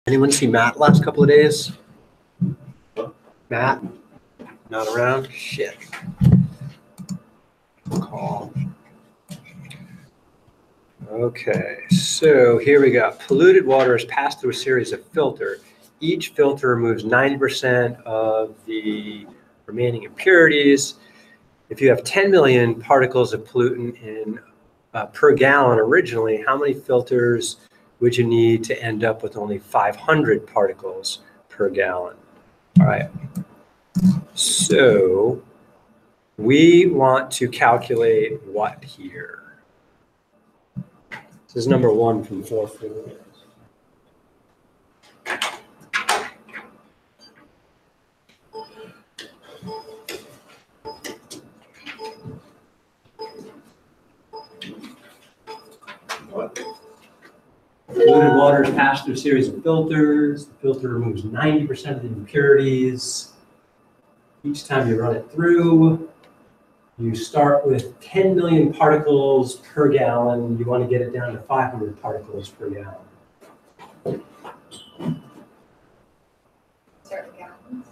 Anyone see Matt last couple of days? Matt? Not around? Shit. Call. Okay, so here we go. Polluted water is passed through a series of filters. Each filter removes 90% of the remaining impurities. If you have 10 million particles of pollutant in per gallon originally, how many filters would you need to end up with only 500 particles per gallon? All right. So we want to calculate what here? This is number 1 from 4 formulas. Polluted water is passed through a series of filters. The filter removes 90% of the impurities. Each time you run it through, you start with 10 million particles per gallon. You want to get it down to 500 particles per gallon. Start with gallons.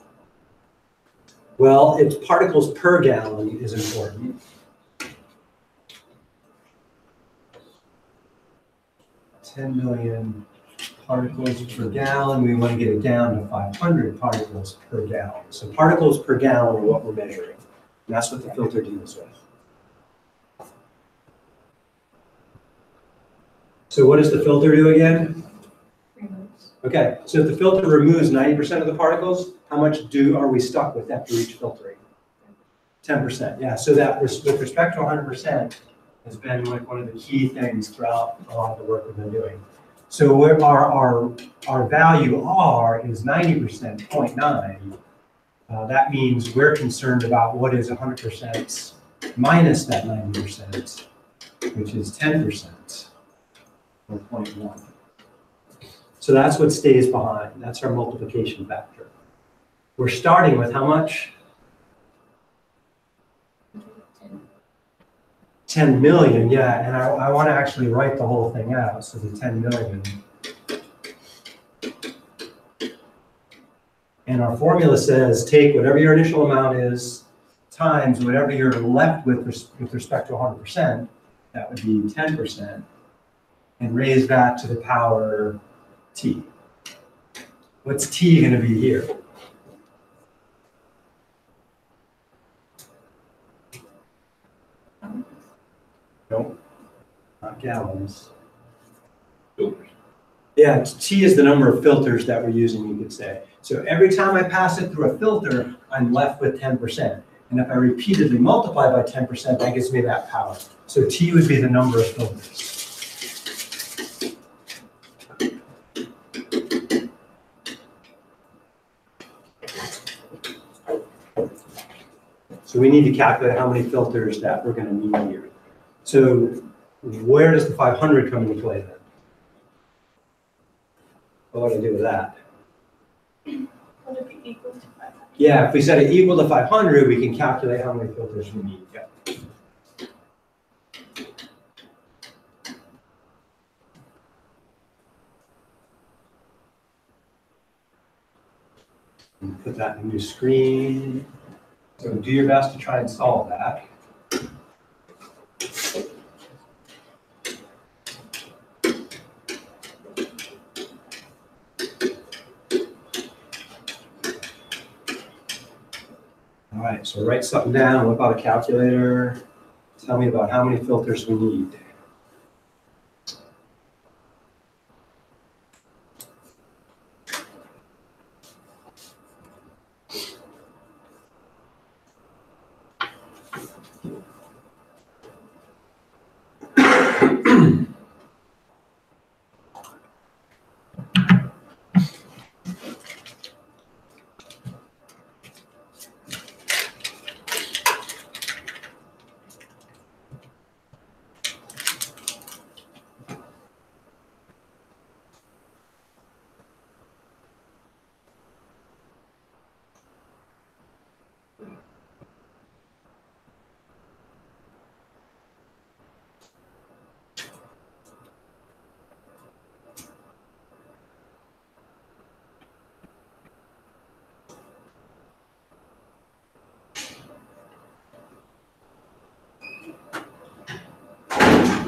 Well, it's particles per gallon is important. $10 million particles per gallon. We want to get it down to 500 particles per gallon. So particles per gallon are what we're measuring. And that's what the filter deals with. So what does the filter do again? Removes. Okay, so if the filter removes 90% of the particles, how much are we stuck with after each filtering? 10%. Yeah, so that with respect to 100% has been like one of the key things throughout a lot of the work we've been doing. So where our value R is 90%, 0.9. That means we're concerned about what is 100% minus that 90%, which is 10%, or 0.1. So that's what stays behind. That's our multiplication factor. We're starting with how much? 10 million, yeah, and I want to actually write the whole thing out, so the 10 million. And our formula says take whatever your initial amount is times whatever you're left with respect to 100%, that would be 10%, and raise that to the power t. What's t going to be here? Nope, not gallons. Filters. Yeah, t is the number of filters that we're using, you could say. So every time I pass it through a filter, I'm left with 10%. And if I repeatedly multiply by 10%, that gives me that power. So t would be the number of filters. So we need to calculate how many filters that we're going to need here. So where does the 500 come into play then? What do I do with that? Would it be equal to 500? Yeah, if we set it equal to 500, we can calculate how many filters we need. Yeah. And put that in a new screen. So do your best to try and solve that. All right, so write something down, whip out a calculator, tell me about how many filters we need.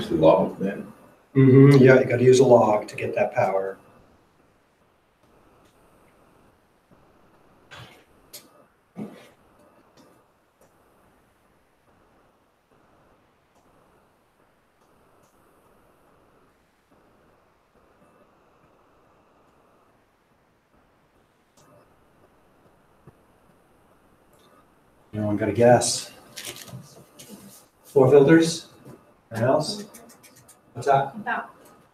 Just log then. Yeah, you got to use a log to get that power. Anyone got a guess? 4 filters? Anyone else? What's that?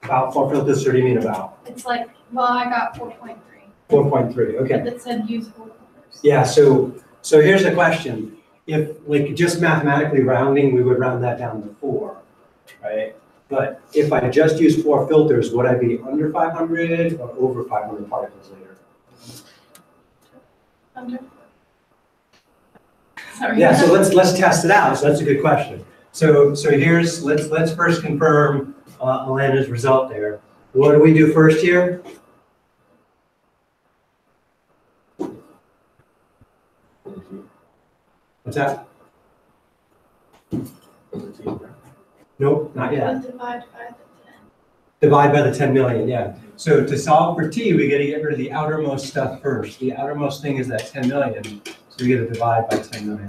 About 4 filters, or do you mean about? It's like, well, I got 4.3. 4.3, okay. But it said usable filters. Yeah, so here's the question. If, like, just mathematically rounding, we would round that down to 4, right? But if I just use 4 filters, would I be under 500 or over 500 particles later? Under. Sorry. Yeah, so let's test it out. So that's a good question. So here's, let's first confirm Alana's result there. What do we do first here? What's that? Nope, not yet. Divide by the 10. Divide by the 10 million, yeah. So to solve for t, we got to get rid of the outermost stuff first. The outermost thing is that 10 million, so we got to divide by 10 million.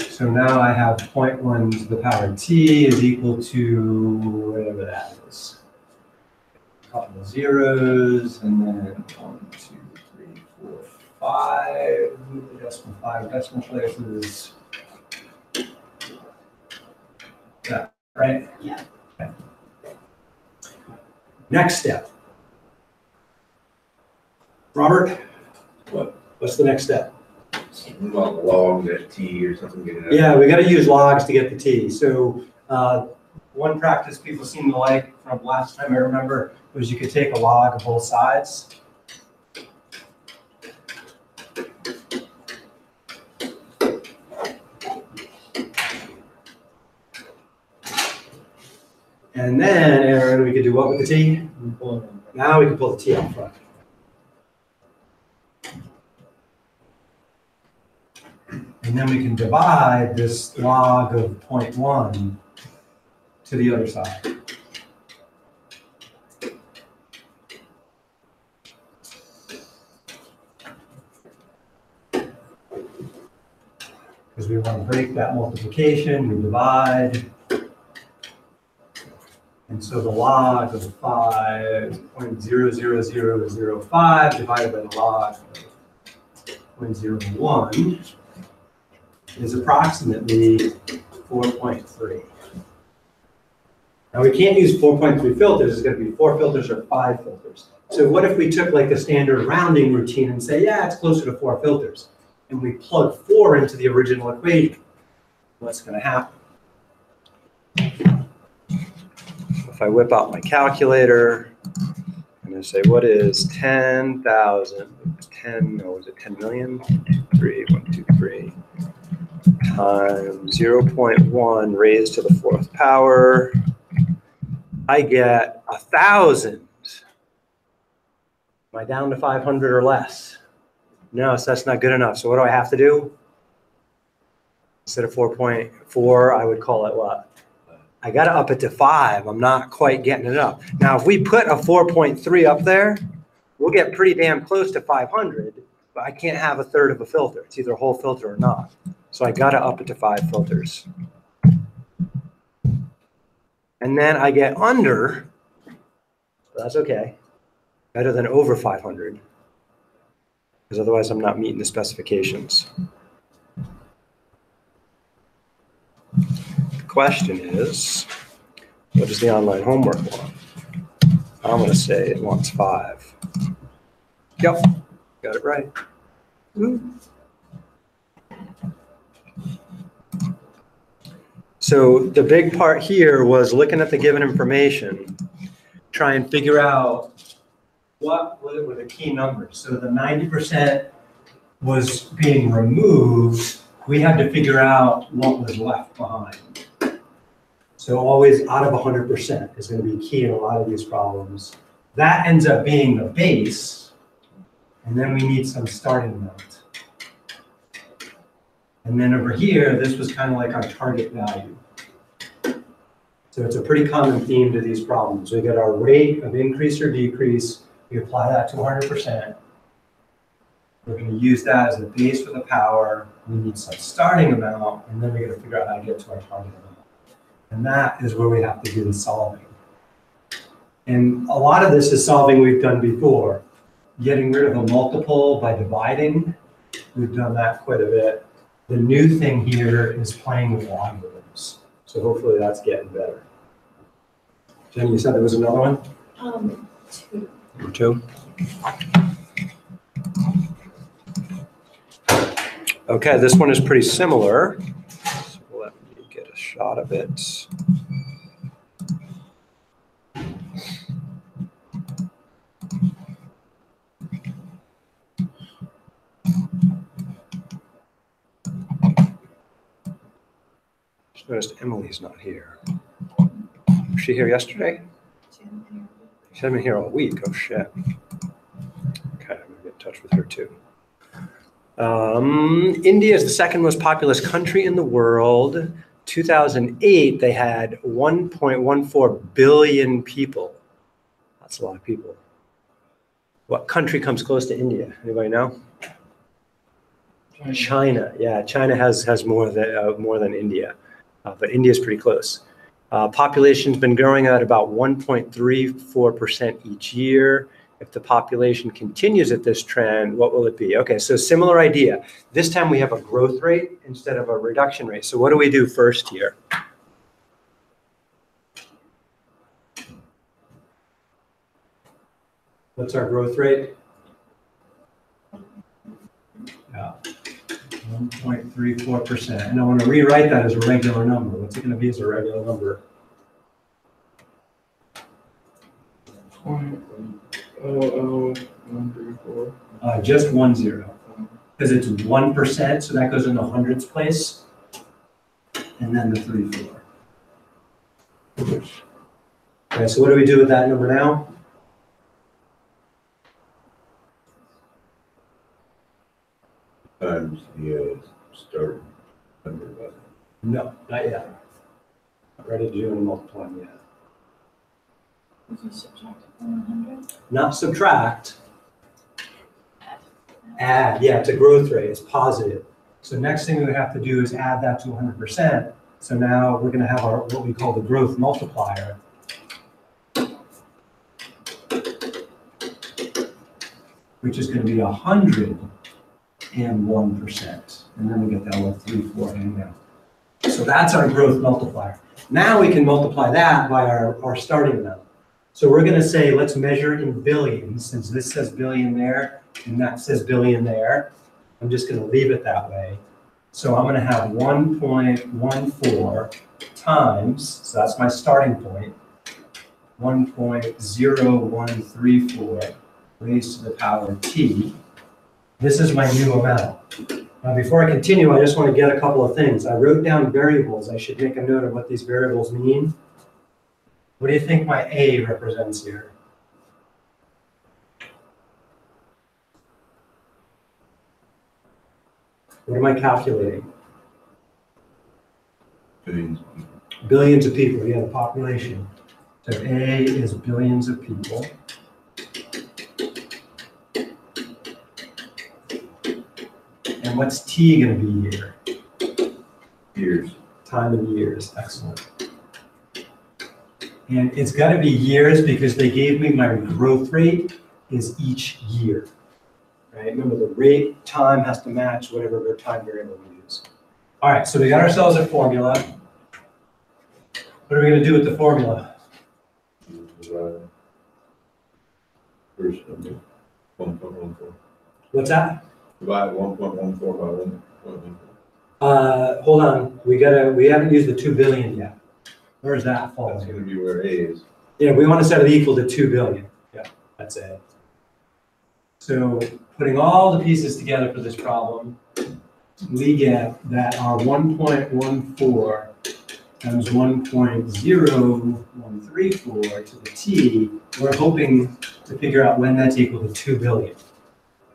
So now I have 0.1 to the power t is equal to whatever that is. A couple of zeros, and then 1, 2, 3, 4, 5. Move the decimal 5 decimal places. That, right? Yeah. Okay. Next step. Robert? What? What's the next step? About log that T or something. Get it out. Yeah, we got to use logs to get the t. So one practice people seem to like from last time I remember was you could take a log of both sides. And then, Aaron, we could do what with the t? Now we can pull the t out front. And then we can divide this log of 0.1 to the other side. Because we want to break that multiplication, we divide. And so the log of 5.00005 divided by the log of 0.01 is approximately 4.3. Now we can't use 4.3 filters, it's going to be 4 filters or 5 filters. So what if we took like the standard rounding routine and say, yeah, it's closer to 4 filters, and we plug 4 into the original equation? What's going to happen? If I whip out my calculator and I say, what is 10,000, 10 million? 3, 1, 2, 3. Times 0.1 raised to the 4th power, I get 1,000. Am I down to 500 or less? No, so that's not good enough. So what do I have to do? Instead of 4.4, I would call it what? I got to up it to 5. I'm not quite getting it up. Now, if we put a 4.3 up there, we'll get pretty damn close to 500, but I can't have a third of a filter. It's either a whole filter or not. So I got to up it to 5 filters. And then I get under, but that's okay, better than over 500, because otherwise I'm not meeting the specifications. The question is, what does the online homework want? I'm going to say it wants 5. Yep, got it right. Ooh. So the big part here was looking at the given information, try and figure out what were the key numbers. So the 90% was being removed. We had to figure out what was left behind. So always out of 100% is going to be key in a lot of these problems. That ends up being the base, and then we need some starting amount. And then over here, this was kind of like our target value. So it's a pretty common theme to these problems. We get our rate of increase or decrease, we apply that to 100%. We're going to use that as the base for the power. We need some starting amount, and then we're going to figure out how to get to our target amount. And that is where we have to do the solving. And a lot of this is solving we've done before. Getting rid of a multiple by dividing, we've done that quite a bit. The new thing here is playing with logarithms. So hopefully that's getting better. Jenny, you said there was another one? 2. Number 2? Okay, this one is pretty similar. So let me get a shot of it. Just noticed Emily's not here. Was she here yesterday? She hasn't been here all week. Oh, shit. Okay, I'm going to get in touch with her, too. India is the second most populous country in the world. 2008, they had 1.14 billion people. That's a lot of people. What country comes close to India? Anybody know? China. Yeah, China has more than India, but India is pretty close. Population's been growing at about 1.34% each year. If the population continues at this trend, what will it be? Okay, so similar idea. This time we have a growth rate instead of a reduction rate. So what do we do first here? What's our growth rate? Yeah, 1.34%. And I want to rewrite that as a regular number. What's it going to be as a regular number? 0.00134. Just 10, because it's 1%, so that goes in the hundreds place, and then the 34. Okay, so what do we do with that number now? Times the start number. No, not yet. Not ready to do any multiplying yet. Subtract 100. Not subtract. Add, yeah, it's a growth rate, it's positive. So next thing we have to do is add that to 100%. So now we're going to have our what we call the growth multiplier. Which is going to be 101%. And then we get that little 3, 4 hang down. So that's our growth multiplier. Now we can multiply that by our starting amount. So we're going to say, let's measure in billions, since this says billion there, and that says billion there. I'm just going to leave it that way. So I'm going to have 1.14 times, so that's my starting point, 1.0134 raised to the power of t. This is my new amount. Now, before I continue, I just want to get a couple of things. I wrote down variables. I should make a note of what these variables mean. What do you think my A represents here? What am I calculating? Billions of people, yeah, the population. So A is billions of people. And what's T going to be here? Years. Time in years, excellent. And it's got to be years because they gave me my growth rate is each year. Right? Remember, the rate time has to match whatever their time variable we use. All right, so we got ourselves a formula. What are we going to do with the formula? First number, 1.14. What's that? Divide 1.14 by 1.14. Hold on. We haven't used the 2 billion yet. Where's that fall? That's going to be where A is. Yeah, we want to set it equal to 2 billion. Yeah, that's it. So putting all the pieces together for this problem, we get that our 1.14 times 1.0134 to the t, we're hoping to figure out when that's equal to 2 billion.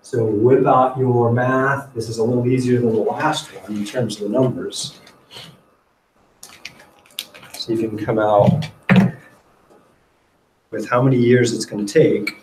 So whip out your math. This is a little easier than the last one in terms of the numbers. So you can come out with how many years it's going to take.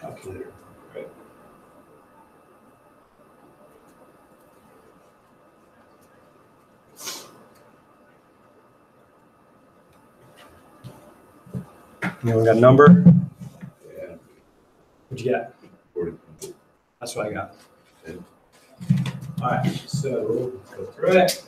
Calculator. Right. Anyone got a number? Yeah. What'd you get? 40. That's what I got. Okay. All right, so let's go through it.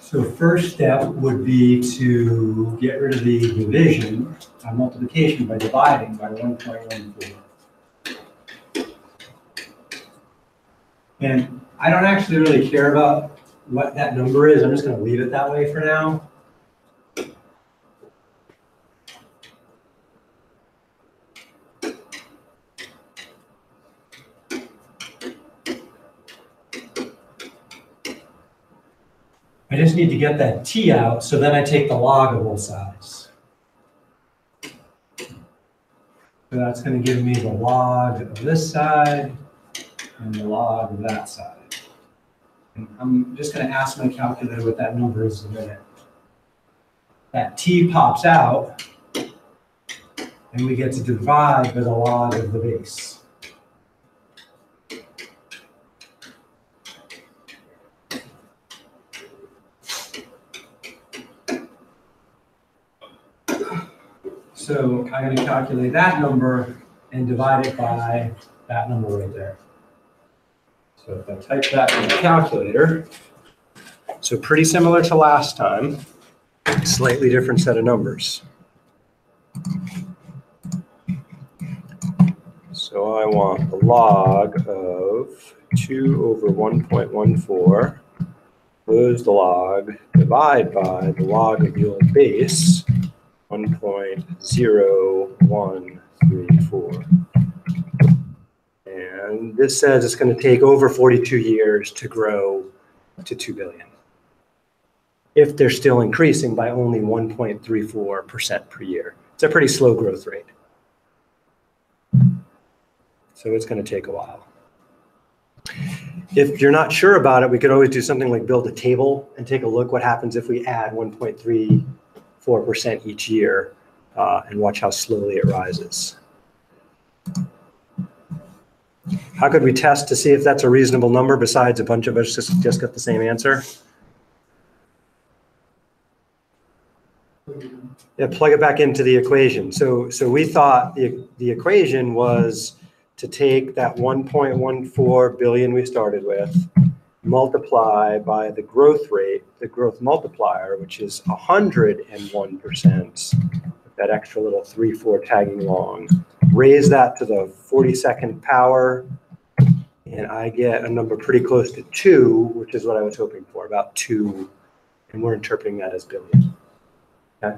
So first step would be to get rid of the division by multiplication by dividing by 1.14. And I don't actually really care about what that number is. I'm just going to leave it that way for now. I just need to get that t out, so then I take the log of both sides. So that's going to give me the log of this side and the log of that side. And I'm just going to ask my calculator what that number is in a minute. That t pops out, and we get to divide by the log of the base. So I'm going to calculate that number and divide it by that number right there. So if I type that in the calculator, so pretty similar to last time, slightly different set of numbers. So I want the log of 2 over 1.14, lose the log, divide by the log of the old base, 1.0134. And this says it's going to take over 42 years to grow to 2 billion. If they're still increasing by only 1.34% per year. It's a pretty slow growth rate. So it's going to take a while. If you're not sure about it, we could always do something like build a table and take a look what happens if we add 1.34% each year and watch how slowly it rises. How could we test to see if that's a reasonable number besides a bunch of us just got the same answer? Yeah, plug it back into the equation. So we thought the equation was to take that 1.14 billion we started with multiply by the growth rate, the growth multiplier, which is 101%, that extra little 3, 4 tagging long. Raise that to the 42nd power, and I get a number pretty close to 2, which is what I was hoping for, about 2, and we're interpreting that as billion. Okay?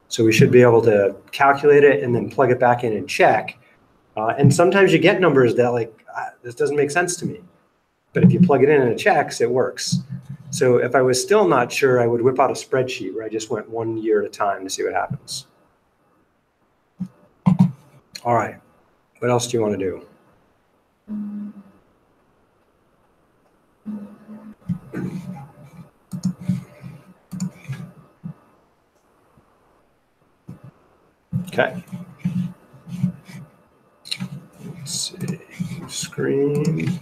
So we should be able to calculate it and then plug it back in and check. And sometimes you get numbers that like, this doesn't make sense to me. But if you plug it in and it checks, it works. So if I was still not sure, I would whip out a spreadsheet where I just went 1 year at a time to see what happens. All right, what else do you want to do? Okay. Let's see, screen.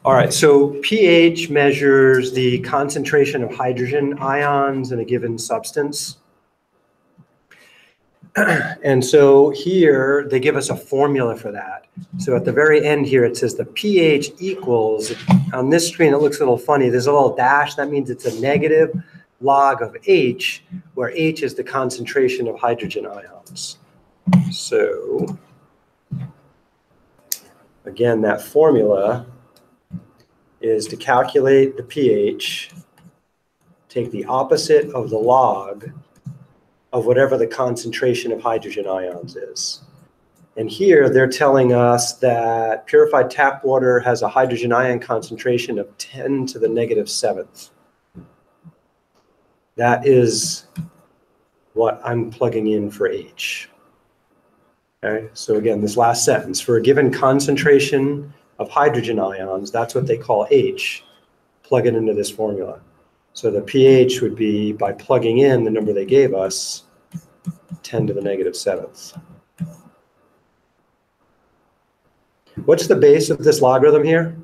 All right, so pH measures the concentration of hydrogen ions in a given substance. And so here they give us a formula for that. So at the very end here, it says the pH equals, on this screen, it looks a little funny. There's a little dash. That means it's a negative log of H, where H is the concentration of hydrogen ions. So again, that formula is to calculate the pH, take the opposite of the log of whatever the concentration of hydrogen ions is. And here they're telling us that purified tap water has a hydrogen ion concentration of 10 to the negative 7th. That is what I'm plugging in for H. Okay, so again, this last sentence, for a given concentration of hydrogen ions, that's what they call H, plug it into this formula. So the pH would be, by plugging in the number they gave us, 10 to the negative 7th. What's the base of this logarithm here?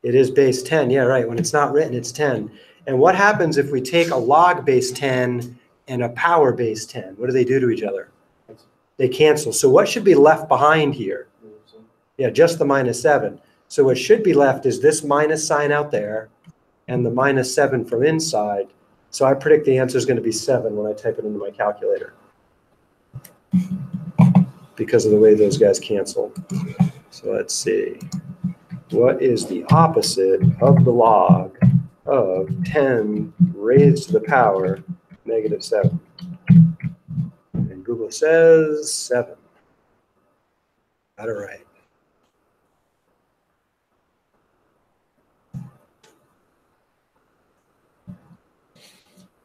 It is base 10, yeah, right. When it's not written, it's 10. And what happens if we take a log base 10 and a power base 10? What do they do to each other? They cancel. So what should be left behind here? Yeah, just the minus 7. So what should be left is this minus sign out there and the minus 7 from inside. So I predict the answer is going to be 7 when I type it into my calculator, because of the way those guys cancel. So let's see. What is the opposite of the log of 10 raised to the power negative 7? And Google says 7. Got it right.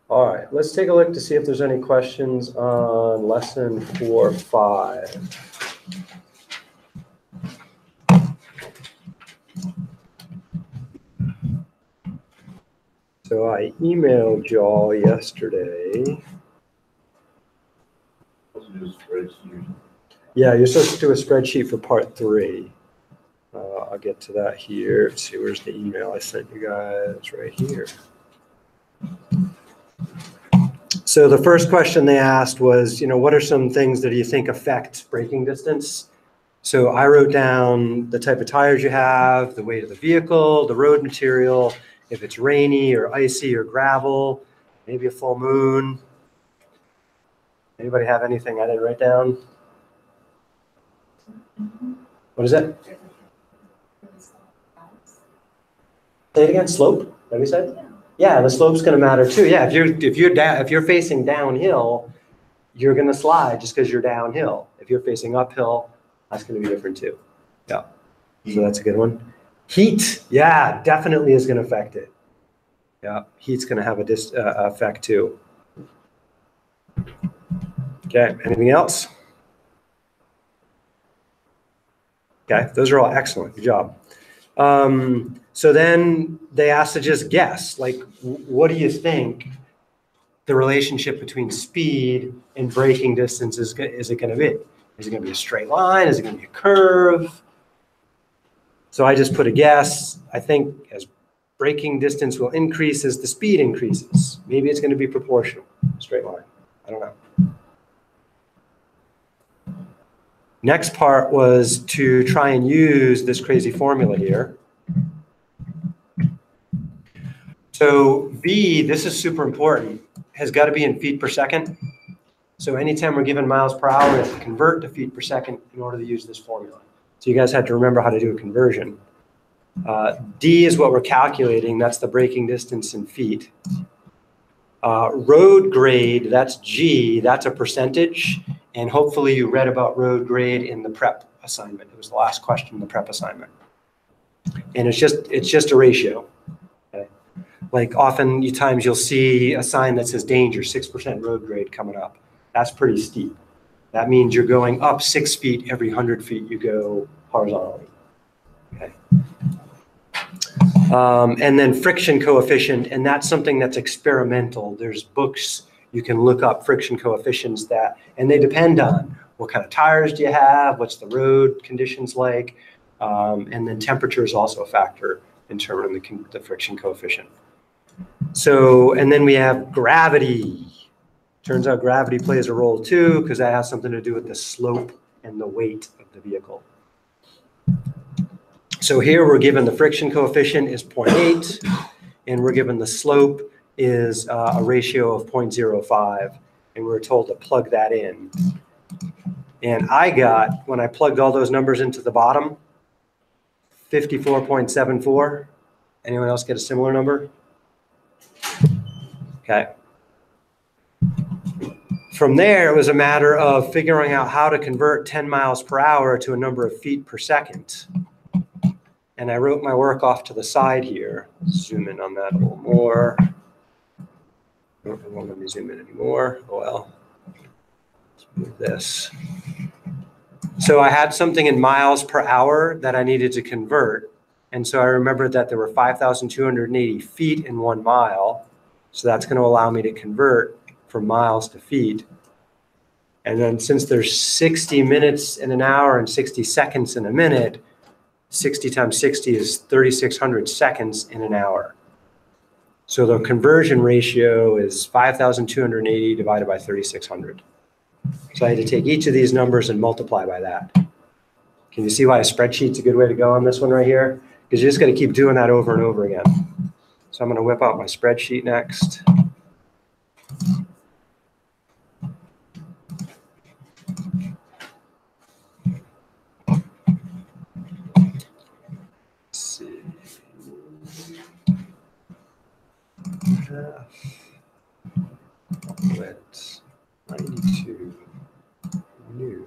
All right, let's take a look to see if there's any questions on lesson 4.5. So I emailed y'all yesterday. Yeah, you're supposed to do a spreadsheet for part 3. I'll get to that here. Let's see, where's the email I sent you guys? Right here. So the first question they asked was, what are some things that you think affect braking distance? So I wrote down the type of tires you have, the weight of the vehicle, the road material, if it's rainy or icy or gravel, maybe a full moon. Anybody have anything I didn't write down? What is it? Say it again, slope? What you said? Yeah, the slope's going to matter too. Yeah, if you're facing downhill, you're going to slide just because you're downhill. If you're facing uphill, that's going to be different too. Yeah, so that's a good one. Heat, yeah, definitely is going to affect it. Yeah, heat's going to have a effect too. Okay, anything else? Okay, those are all excellent. Good job. So then they asked to just guess, like, what do you think the relationship between speed and braking distance is it going to be? Is it going to be a straight line? Is it going to be a curve? So I just put a guess. I think as braking distance will increase as the speed increases. Maybe it's going to be proportional, straight line. I don't know. Next part was to try and use this crazy formula here. So V, this is super important, has got to be in feet per second. So anytime we're given miles per hour, we have to convert to feet per second in order to use this formula. So you guys had to remember how to do a conversion. D is what we're calculating. That's the braking distance in feet. Road grade, that's G, that's a percentage. And hopefully you read about road grade in the prep assignment. It was the last question in the prep assignment. And it's just a ratio. Okay? Like often times you'll see a sign that says danger, 6% road grade coming up. That's pretty steep. That means you're going up 6 feet every 100 feet you go horizontally. Okay. And then friction coefficient, and that's something that's experimental. There's books you can look up friction coefficients that, and they depend on what kind of tires do you have, what's the road conditions like, and then temperature is also a factor in determining the friction coefficient. So, and then we have gravity. Turns out gravity plays a role too, because that has something to do with the slope and the weight of the vehicle. So here we're given the friction coefficient is 0.8, and we're given the slope is a ratio of 0.05, and we're told to plug that in. And I got, when I plugged all those numbers into the bottom, 54.74. Anyone else get a similar number? Okay. From there, it was a matter of figuring out how to convert 10 miles per hour to a number of feet per second. And I wrote my work off to the side here. Zoom in on that a little more. Oh, it won't let me zoom in anymore. Oh well. Let's move this. So I had something in miles per hour that I needed to convert. And so I remembered that there were 5,280 feet in 1 mile. So that's going to allow me to convert from miles to feet. And then since there's 60 minutes in an hour and 60 seconds in a minute, 60 times 60 is 3,600 seconds in an hour. So the conversion ratio is 5,280 divided by 3,600. So I had to take each of these numbers and multiply by that. Can you see why a spreadsheet's a good way to go on this one right here? Because you just got to keep doing that over and over again. So I'm going to whip out my spreadsheet next. Let 92 new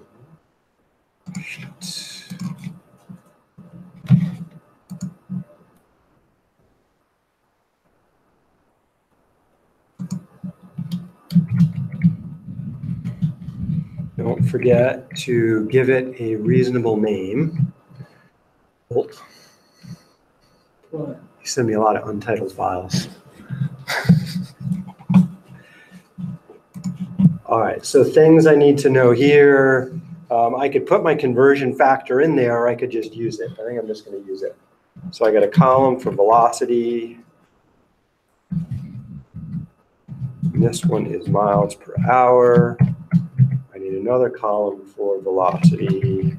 sheet. Don't forget to give it a reasonable name. Bolt. You send me a lot of untitled files. All right, so things I need to know here. I could put my conversion factor in there, or I could just use it. I think I'm just going to use it. So I got a column for velocity. This one is miles per hour. I need another column for velocity.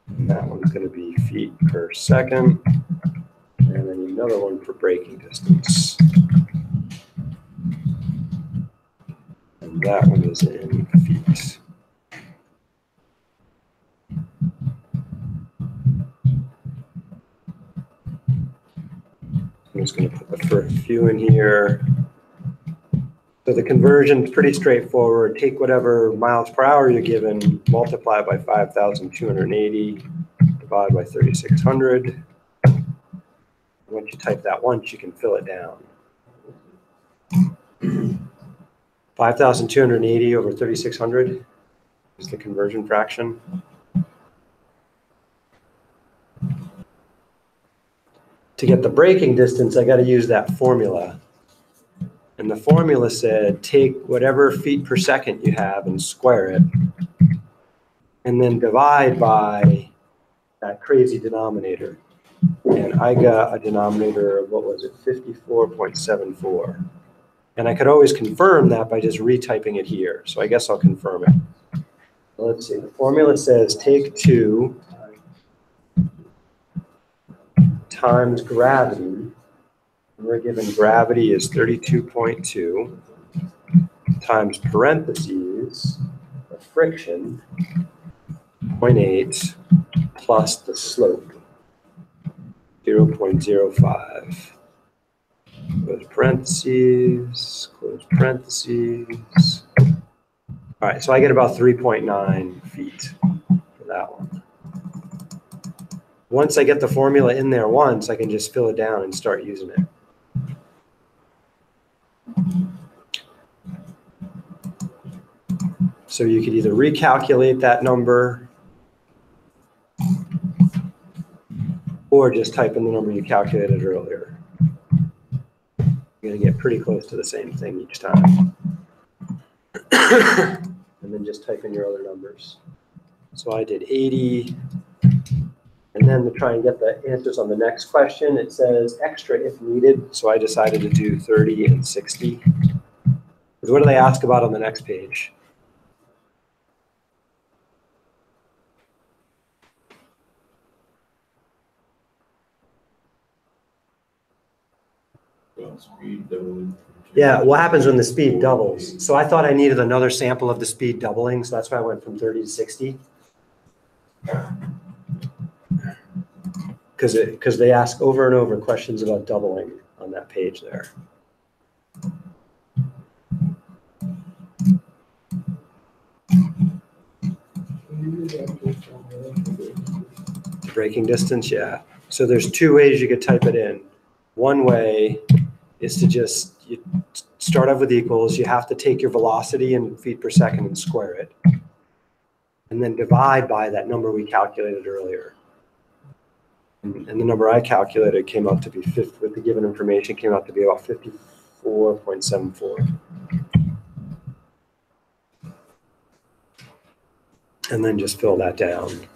And that one's going to be feet per second. And I need another one for braking distance. And that one is in feet. I'm just going to put the first few in here. So the conversion is pretty straightforward. Take whatever miles per hour you're given, multiply by 5,280, divide by 3,600. Once you type that once, you can fill it down. 5,280 over 3,600 is the conversion fraction. To get the braking distance, I got to use that formula. And the formula said, take whatever feet per second you have and square it, and then divide by that crazy denominator. And I got a denominator of, what was it, 54.74. And I could always confirm that by just retyping it here. So I guess I'll confirm it. Let's see, the formula says take 2 times gravity. We're given gravity is 32.2 times parentheses, the friction, 0.8 plus the slope, 0.05. Close parentheses, close parentheses. All right, so I get about 3.9 feet for that one. Once I get the formula in there once, I can just fill it down and start using it. So you could either recalculate that number or just type in the number you calculated earlier. You're going to get pretty close to the same thing each time. And then just type in your other numbers. So I did 80. And then to try and get the answers on the next question, it says extra if needed. So I decided to do 30 and 60. Because what do they ask about on the next page? Speed doubling. Yeah, what happens when the speed doubles? So I thought I needed another sample of the speed doubling, so that's why I went from 30 to 60. Because they ask over and over questions about doubling on that page there. Braking distance, yeah. So there's 2 ways you could type it in. One way is to just you start off with equals. You have to take your velocity in feet per second and square it. And then divide by that number we calculated earlier. And the number I calculated came out to be, with the given information, came out to be about 54.74. And then just fill that down.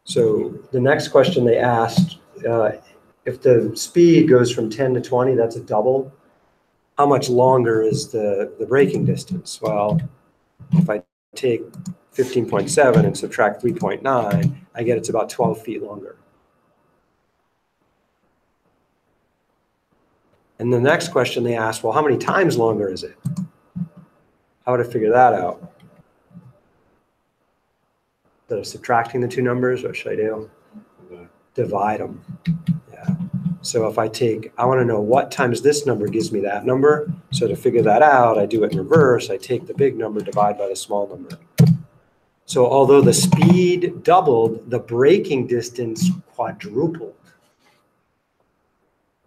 So the next question they asked, if the speed goes from 10 to 20, that's a double. How much longer is the braking distance? Well, if I take 15.7 and subtract 3.9, I get it's about 12 feet longer. And the next question they asked, well, how many times longer is it? How would I figure that out? Instead of subtracting the 2 numbers, what should I do? Divide them. Yeah. So if I want to know what times this number gives me that number. So to figure that out, I do it in reverse. I take the big number, divide by the small number. So although the speed doubled, the braking distance quadrupled.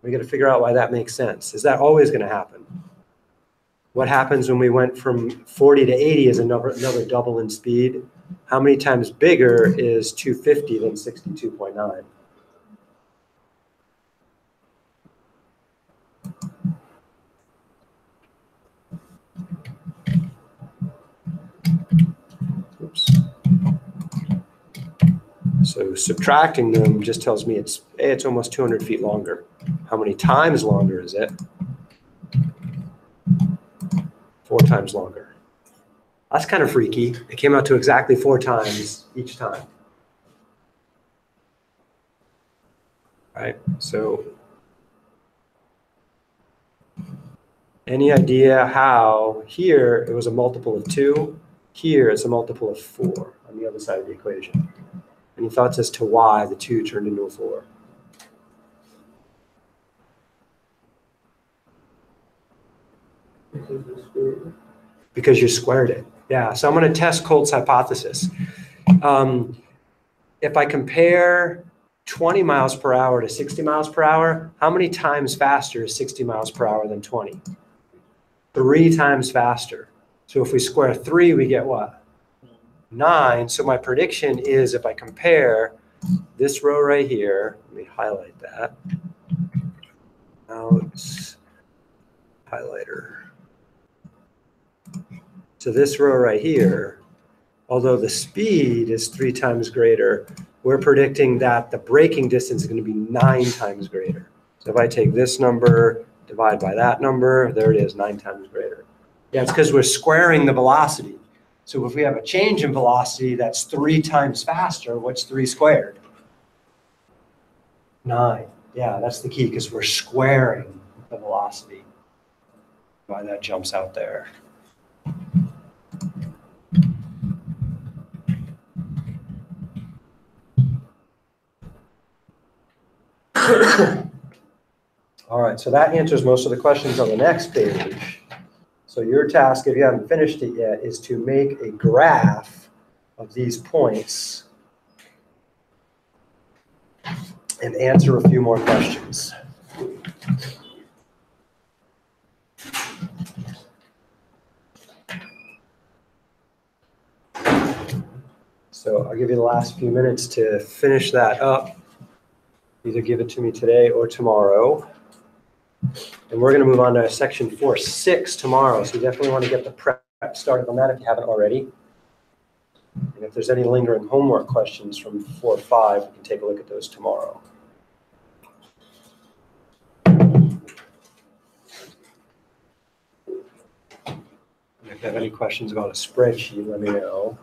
We got to figure out why that makes sense. Is that always going to happen? What happens when we went from 40 to 80 is another double in speed? How many times bigger is 250 than 62.9? Oops. So subtracting them just tells me it's almost 200 feet longer. How many times longer is it? 4 times longer. That's kind of freaky. It came out to exactly 4 times each time. Right? So any idea how here it was a multiple of 2, here it's a multiple of 4 on the other side of the equation? Any thoughts as to why the 2 turned into a 4? Because you squared it. Yeah, so I'm going to test Colt's hypothesis. If I compare 20 miles per hour to 60 miles per hour, how many times faster is 60 miles per hour than 20? 3 times faster. So if we square 3, we get what? 9. So my prediction is if I compare this row right here, let me highlight that. out highlighter. So this row right here, although the speed is 3 times greater, we're predicting that the braking distance is going to be 9 times greater. So if I take this number, divide by that number, there it is, 9 times greater. Yeah, it's because we're squaring the velocity. So if we have a change in velocity that's 3 times faster, what's 3 squared? 9. Yeah, that's the key, because we're squaring the velocity. Why that jumps out there. All right, so that answers most of the questions on the next page. So your task, if you haven't finished it yet, is to make a graph of these points and answer a few more questions. So I'll give you the last few minutes to finish that up. Either give it to me today or tomorrow. And we're going to move on to section 4.6 tomorrow. So you definitely want to get the prep started on that if you haven't already. And if there's any lingering homework questions from 4.5, we can take a look at those tomorrow. And if you have any questions about a spreadsheet, let me know.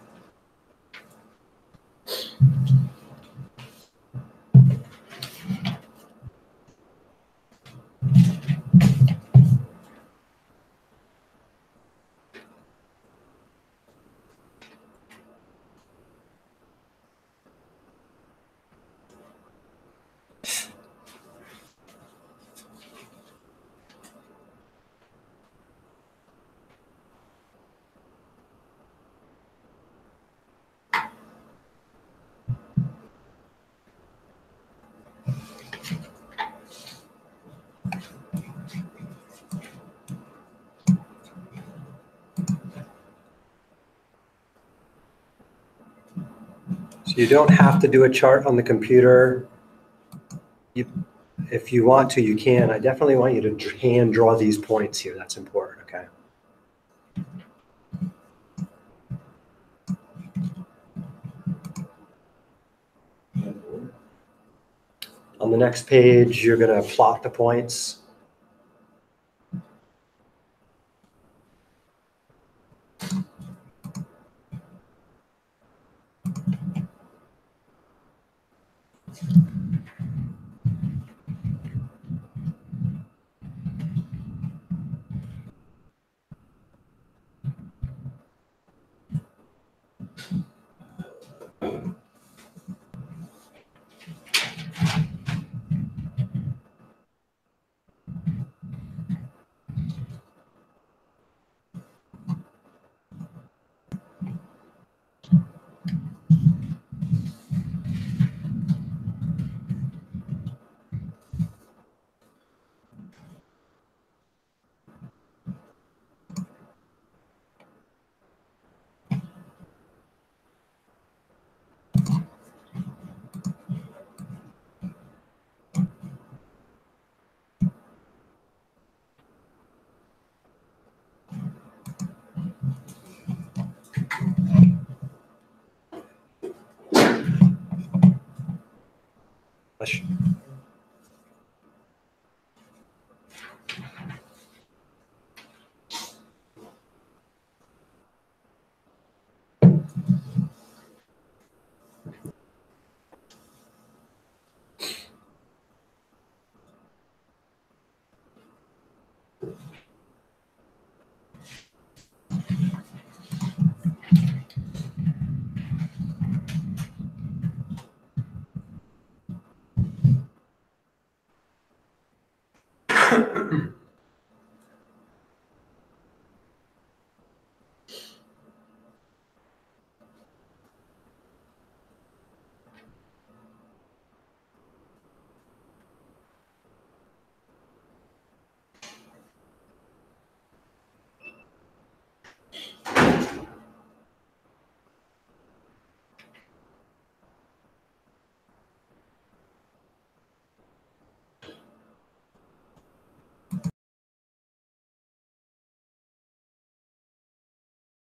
So you don't have to do a chart on the computer. If you want to, you can. I definitely want you to hand draw these points here. That's important, okay? On the next page, you're going to plot the points.